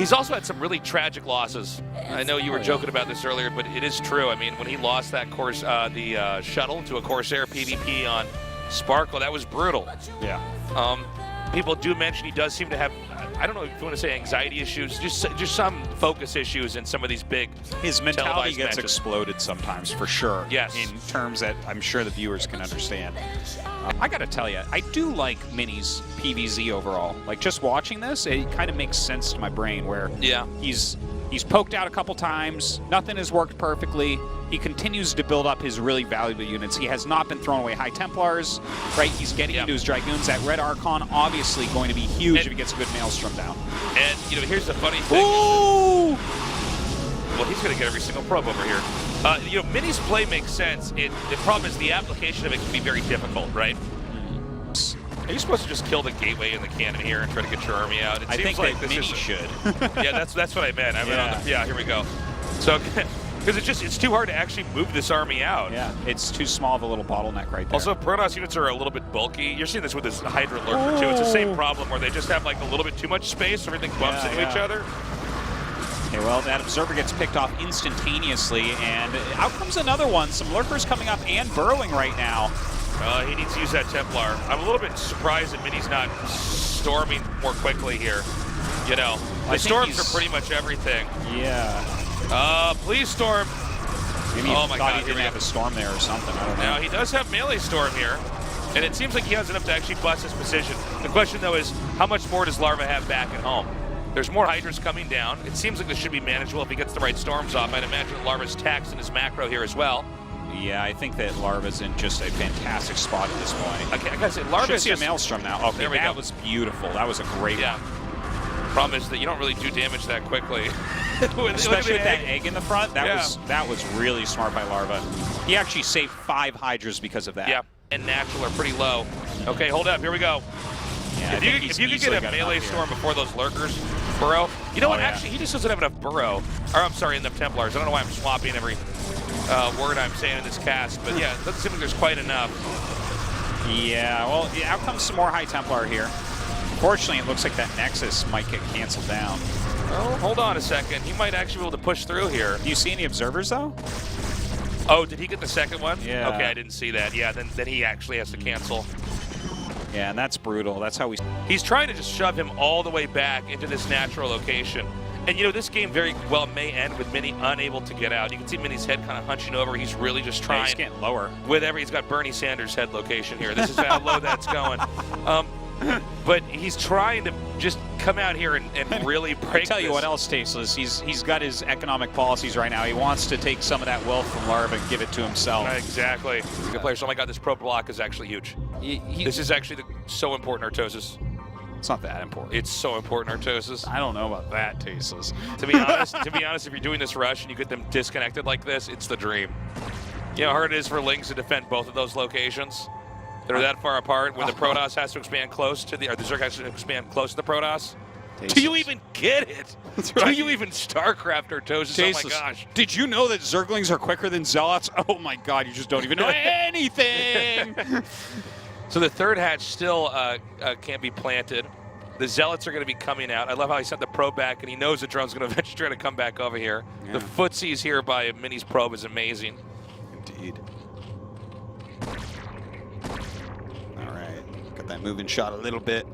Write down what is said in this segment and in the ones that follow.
He's also had some really tragic losses. I know you were joking about this earlier, but it is true. I mean, when he lost that course, the shuttle to a Corsair PvP on Sparkle, that was brutal. Yeah. People do mention he does seem to have, I don't know if you want to say anxiety issues, just some focus issues in some of these big His mentality gets matches. exploded sometimes, for sure. Yes. In terms that I'm sure the viewers can understand. I got to tell you, I do like Mini's PvZ overall. Like, just watching this, it kind of makes sense to my brain where he's poked out a couple times, nothing has worked perfectly. He continues to build up his really valuable units. He has not been throwing away High Templars, right? He's getting into his Dragoons. That Red Archon obviously going to be huge if he gets a good Maelstrom down. And, you know, here's the funny thing. Ooh! Well, he's going to get every single probe over here. You know, Mini's play makes sense. The problem is the application of it can be very difficult, right? Are you supposed to just kill the gateway in the cannon here and try to get your army out? I think like Mini should. Yeah, that's what I meant. Yeah, here we go. So, because it's too hard to actually move this army out. Yeah, it's too small of a little bottleneck right there. Also, Protoss units are a little bit bulky. You're seeing this with this Hydra Lurker too. It's the same problem where they just have like a little bit too much space, so everything bumps into each other. Okay, well, that Observer gets picked off instantaneously, and out comes another one. Some Lurkers coming up and burrowing right now. He needs to use that Templar. I'm a little bit surprised that Mini's not storming more quickly here. You know, the storms are pretty much everything. Yeah. Please storm. Maybe he thought he didn't have a storm there or something. I don't know. Now, he does have melee storm here, and it seems like he has enough to actually bust his position. The question, though, is how much more does Larva have back at home? There's more Hydras coming down. It seems like this should be manageable if he gets the right storms off. I'd imagine that Larva's taxed in his macro here as well. Yeah, I think that Larva's in just a fantastic spot at this point. Okay, I gotta say, Larva should see a Maelstrom now. Okay, that was beautiful. That was a great one. Problem is that you don't really do damage that quickly. Especially with that egg in the front. That was really smart by Larva. He actually saved 5 Hydras because of that. Yeah, and natural are pretty low. Okay, hold up. Here we go. Yeah, if you could get a melee storm before those Lurkers burrow, you know what? Actually, he just doesn't have enough burrow. Or I'm sorry, enough Templars. I don't know why I'm swapping every word I'm saying in this cast, but yeah, it doesn't seem like there's quite enough. Yeah, well, out comes some more High Templar here. Unfortunately, it looks like that Nexus might get canceled down. Oh, hold on a second. He might actually be able to push through here. Do you see any Observers, though? Oh, did he get the second one? Yeah. Okay, I didn't see that. Yeah, then he actually has to cancel. Yeah, and that's brutal. That's how we... He's trying to just shove him all the way back into this natural location. And, you know, this game very well may end with Mini unable to get out. You can see Mini's head kind of hunching over. He's really just trying. He's getting lower. He's got Bernie Sanders' head location here. This is how low that's going. But he's trying to just come out here and really break. I tell you what else, Tasteless. He's got his economic policies right now. He wants to take some of that wealth from Larva and give it to himself. Exactly. Good player. So, oh my God, this pro block is actually huge. This is actually so important, Artosis. It's not that important. It's so important, Artosis. I don't know about that, Tasteless. To be honest, if you're doing this rush and you get them disconnected like this, it's the dream. You know how hard it is for Lings to defend both of those locations? They're that far apart when the Protoss has to expand close to or the Zerg has to expand close to the Protoss. Tasteless. Do you even get it? Right. Do you even StarCraft Artosis? Oh my gosh. Did you know that Zerglings are quicker than Zealots? Oh my God, you just don't even know anything. So the third hatch still can't be planted. The Zealots are going to be coming out. I love how he sent the probe back, and he knows the drone's going to eventually try to come back over here. Yeah. The footsies here by Mini's probe is amazing. Indeed. All right, got that moving shot a little bit.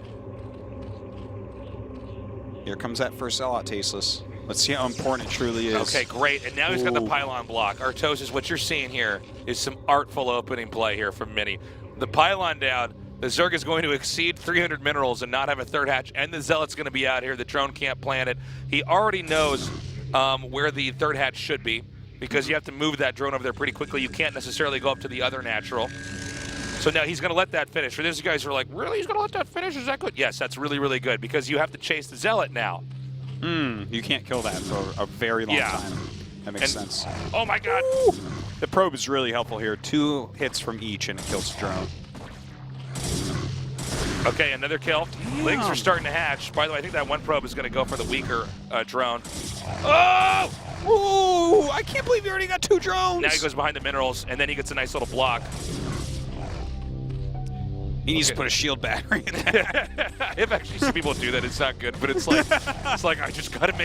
Here comes that first Zealot, Tasteless. Let's see how important it truly is. Okay, great. And now he's got the pylon block. Artosis, what you're seeing here is some artful opening play here from Mini. The pylon down, the Zerg is going to exceed 300 minerals and not have a third hatch, and the Zealot's going to be out here. The drone can't plant it. He already knows where the third hatch should be because you have to move that drone over there pretty quickly. You can't necessarily go up to the other natural. So now he's going to let that finish. For those guys who are like, really? He's going to let that finish? Is that good? Yes, that's really, really good because you have to chase the Zealot now. You can't kill that for a very long time. That makes sense. Oh, my God. Woo! The probe is really helpful here. 2 hits from each, and it kills the drone. Okay, another kill. Lings are starting to hatch. By the way, I think that one probe is going to go for the weaker drone. Oh! Ooh! I can't believe you already got 2 drones! Now he goes behind the minerals, and then he gets a nice little block. He needs to put a shield battery in that. I've actually seen people do that. It's not good, but it's like I just gotta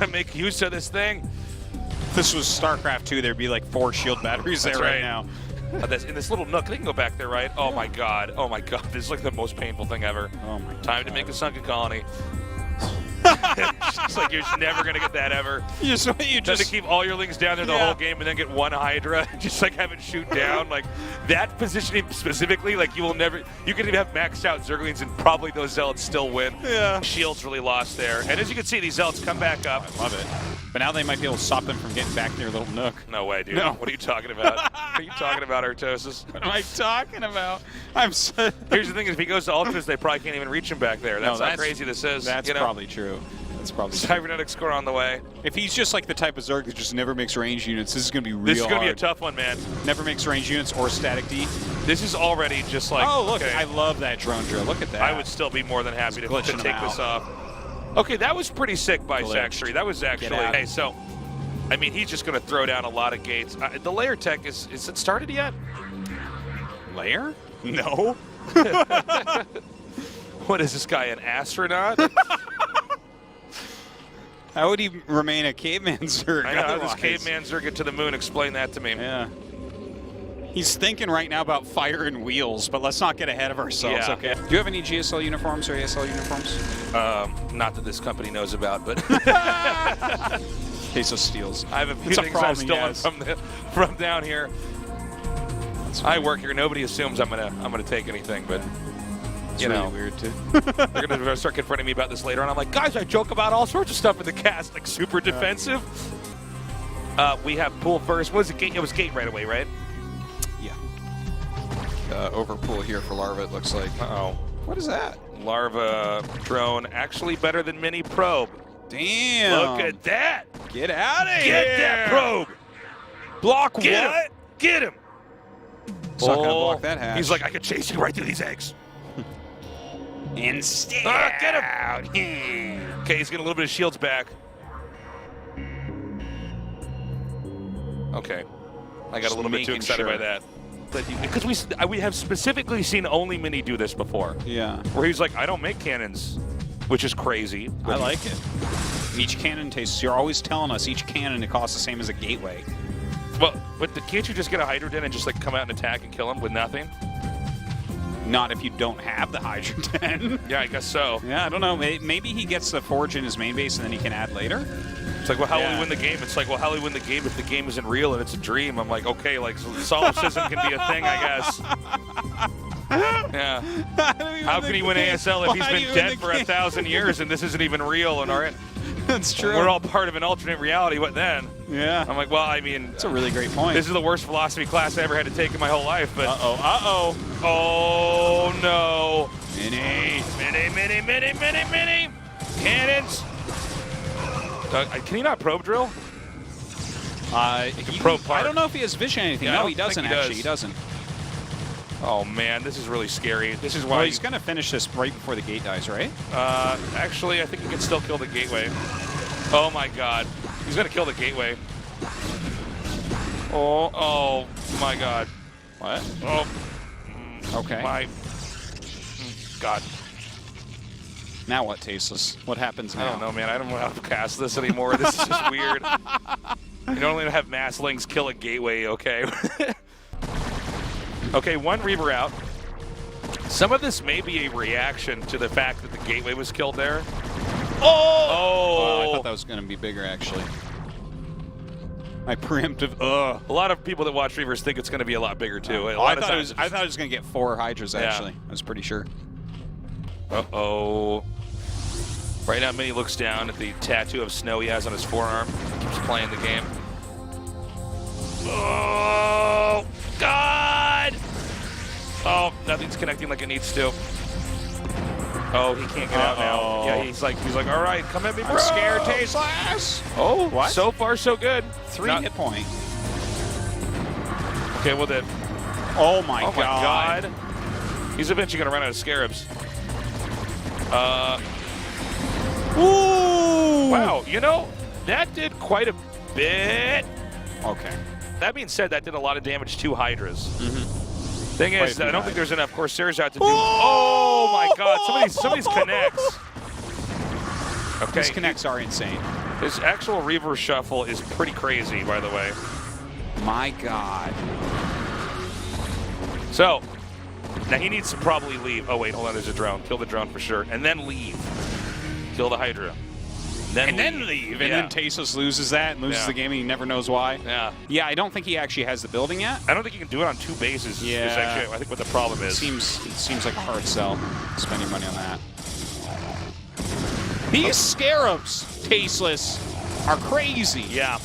make use of this thing. If this was StarCraft 2, there'd be like 4 shield batteries there right now. In this little nook, they can go back there, right? Oh my god! Oh my god! This is like the most painful thing ever. Oh my god. Time to make a sunken colony. It's like you're just never gonna get that ever. You just to keep all your lings down there the whole game and then get one Hydra, just like have it shoot down. Like that positioning specifically, like you can even have maxed out Zerglings and probably those Zealots still win. Yeah. Shields really lost there. And as you can see, these Zealots come back up. I love it. But now they might be able to stop them from getting back in their little nook. No way, dude. No. What are you talking about? What are you talking about, Artosis? What am I talking about? Here's the thing: is if he goes to Ultras, they probably can't even reach him back there. That's how crazy this is. That's probably true. That's probably true. Cybernetic score on the way. If he's just like the type of Zerg that just never makes range units, this is going to be real This is going to be a hard. tough one, man. Never makes range units or static D. This is already just like... Oh, look, okay. I love that drone drill. Look at that. I would still be more than happy to take this off. Okay, that was pretty sick by Saxtree. That was actually... Hey, so, I mean, he's just going to throw down a lot of gates. The layer tech, is it started yet? Layer? No. What is this guy, an astronaut? How would he remain a caveman Zerg? I know, how does caveman Zerg get to the moon? Explain that to me. Yeah. He's thinking right now about fire and wheels, but let's not get ahead of ourselves, okay? Do you have any GSL uniforms or ASL uniforms? Not that this company knows about, but... Queso steals. I have a few things I've stolen from down here. I work here. Nobody assumes I'm gonna take anything, but... It's really weird too. They're gonna start confronting me about this later on. I'm like, guys, I joke about all sorts of stuff in the cast, like super defensive. We have pool first. What was it? Gate? It was gate right away, right? Yeah. Over pool here for Larva. It looks like. Uh-oh. What is that? Larva drone actually better than mini probe. Damn. Look at that. Get out of here. Get that probe. Block Get what? him. Get him. It's not gonna block that hatch. He's like, I could chase you right through these eggs. Instead. Get him! Okay, he's getting a little bit of shields back. Okay. I got a little bit too excited by that. Because we have specifically seen only Mini do this before. Yeah. Where he's like, I don't make cannons, which is crazy. I like it. Each cannon tastes, you're always telling us each cannon it costs the same as a gateway. But can't you just get a Hydra Den and just like come out and attack and kill him with nothing? Not if you don't have the Hydra Den. Yeah, I guess so. Yeah, I don't know. Maybe he gets the Forge in his main base and then he can add later. It's like, well, how will we win the game? It's like, well, how will we win the game if the game isn't real and it's a dream? I'm like, okay, like solipsism can be a thing, I guess. Yeah. How can he win ASL if he's been dead for 1,000 years and this isn't even real? And all right, that's true. We're all part of an alternate reality. What then? Yeah. I'm like, well, I mean, that's a really great point. This is the worst philosophy class I ever had to take in my whole life. But oh no! Mini cannons. Can he not probe drill? Probe part. I don't know if he has vision or anything. Yeah, no, he doesn't actually. He doesn't. Oh man, this is really scary. This is why well, he's gonna finish this right before the gate dies, right? Actually, I think he can still kill the gateway. Oh my god, he's gonna kill the gateway. Oh my god. What? Oh. Okay. My god. Now what, Tasteless? What happens now? I don't know, man. I don't know how to cast this anymore. This is just weird. You don't only have mass links kill a gateway, okay? Okay, one Reaver out. Some of this may be a reaction to the fact that the gateway was killed there. Oh! I thought that was going to be bigger, actually. My preemptive. A lot of people that watch Reavers think it's going to be a lot bigger too. I thought it was going to get 4 Hydras. Actually, I was pretty sure. Uh-oh. Right now, Mini looks down at the tattoo of snow he has on his forearm. Keeps playing the game. Oh, God! Oh, nothing's connecting like it needs to. Oh, he can't get out now. Yeah, he's like, all right, come at me, bro. I'm scared, Tasteless. Oh, what? So far, so good. 3 hit point. Okay, well then. Oh my God. He's eventually gonna run out of scarabs. Ooh! Wow, you know, that did quite a bit. Okay. That being said, that did a lot of damage to Hydras. Thing is, I don't think there's enough Corsairs out to do. Oh my God! Some of these connects. Okay. These connects are insane. His actual Reaver shuffle is pretty crazy, by the way. My God. So, now he needs to probably leave. Oh, wait, hold on. There's a drone. Kill the drone for sure. And then leave. Kill the Hydra. Then leave. And then Tasos loses that and loses the game, and he never knows why. Yeah. Yeah, I don't think he actually has the building yet. I don't think you can do it on 2 bases. Yeah. Is actually, I think, what the problem is. It seems like a hard sell, spending money on that. These Scarabs, Tasteless, are crazy. Yeah.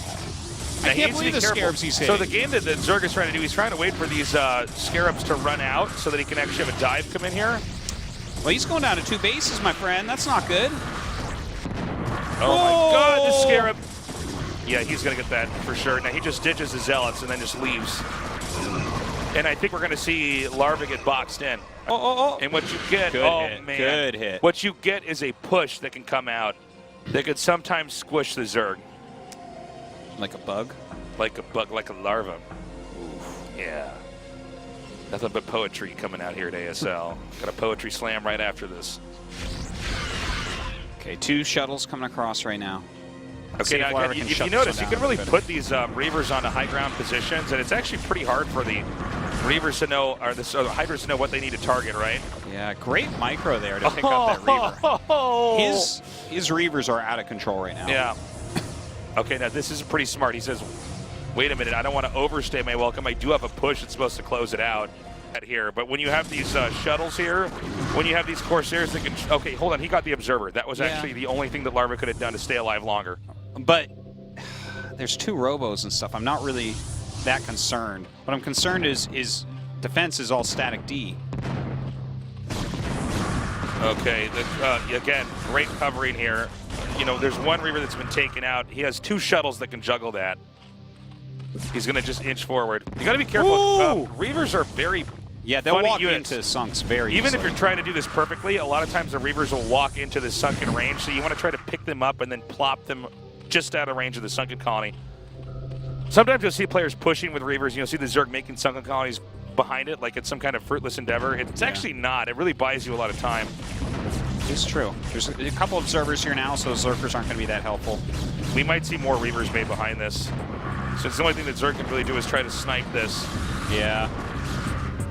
I can't believe the Scarabs he's hitting. So the game that Zerg is trying to do, he's trying to wait for these Scarabs to run out so that he can actually have a dive come in here. Well, he's going down to 2 bases, my friend. That's not good. Oh my God, the Scarab. Yeah, he's going to get that for sure. Now he just ditches the Zealots and then just leaves. And I think we're going to see Larva get boxed in. And what you get, man. Good hit. What you get is a push that can come out that could sometimes squish the Zerg. Like a bug? Like a bug, like a larva. Oof. Yeah. Nothing but poetry coming out here at ASL. Got a poetry slam right after this. Okay, 2 shuttles coming across right now. Okay, now, if you notice, you can really put these Reavers onto high ground positions, and it's actually pretty hard for the Reavers to know, or the Hydras to know what they need to target, right? Yeah, great micro there to pick up that Reaver. His Reavers are out of control right now. Yeah. Okay, now this is pretty smart. He says, wait a minute, I don't want to overstay my welcome. I do have a push that's supposed to close it out here. But when you have these shuttles here, when you have these Corsairs that can... Okay, hold on. He got the Observer. That was actually the only thing that Larva could have done to stay alive longer. But there's 2 Robos and stuff. I'm not really that concerned. What I'm concerned is defense is all static D. Okay, again, great covering here. You know, there's one Reaver that's been taken out. He has 2 shuttles that can juggle that. He's going to just inch forward. You got to be careful. Reavers are very they'll walk units. into sunks very Even easily. if you're trying to do this perfectly, a lot of times the Reavers will walk into the sunken range, so you want to try to pick them up and then plop them just out of range of the sunken colony. Sometimes you'll see players pushing with Reavers. You'll see the Zerg making sunken colonies behind it like it's some kind of fruitless endeavor. It's actually not. It really buys you a lot of time. It's true. There's a couple observers here now, so Zergers aren't going to be that helpful. We might see more Reavers made behind this. So it's the only thing that Zerg can really do is try to snipe this. Yeah.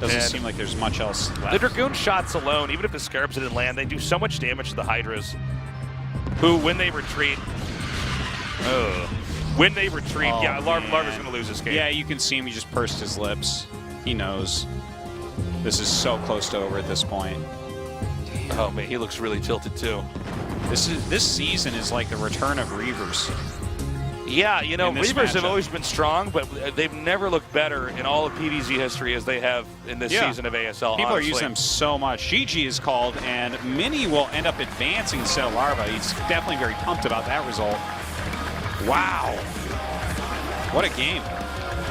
Doesn't seem like there's much else left. The Dragoon shots alone, even if the Scarabs didn't land, they do so much damage to the Hydras, who, when they retreat... Larva's going to lose this game. Yeah, you can see him. He just pursed his lips. He knows. This is so close to over at this point. Oh, man, he looks really tilted, too. This season is like the return of Reavers. Yeah, you know, Reavers have always been strong, but they've never looked better in all of PvZ history as they have in this season of ASL, People honestly. are using them so much. GG is called, and Mini will end up advancing instead of Larva. He's definitely very pumped about that result. Wow. What a game.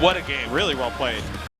What a game. Really well played.